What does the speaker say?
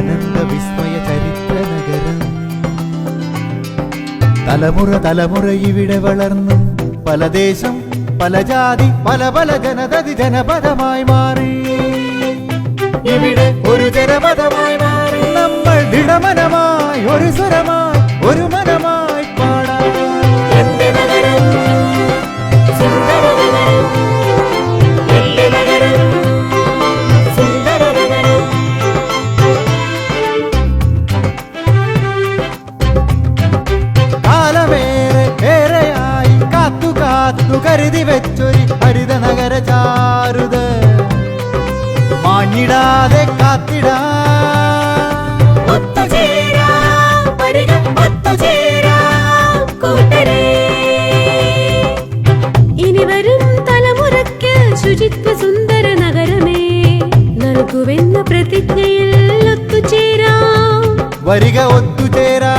ആനന്ദ വിസ്മയ ചരിത്ര നഗരം. തലമുറ തലമുറ ഇവിടെ വളർന്നു പല ദേശം പല ജാതി പല പല ജനതതി ജനപദമായി മാറി. ഇവിടെ ഒരു ജനപദമായി മാറി നമ്മൾ ദൃഢമനമായി ഒരു സ്വരമായി ഒരു മനമായി പാടാം. കരുതി വെച്ചൊരു ഹരിത നഗര ചാരുത മാഞ്ഞിടാതെ കാത്തിടാ. ഇനി വരും തലമുറയ്ക്ക് ശുചിത്വ സുന്ദര നഗരമേ നൽകുവെന്ന പ്രതിജ്ഞയിൽ ഒത്തുചേരാം. വരിക ഒത്തുചേരാ.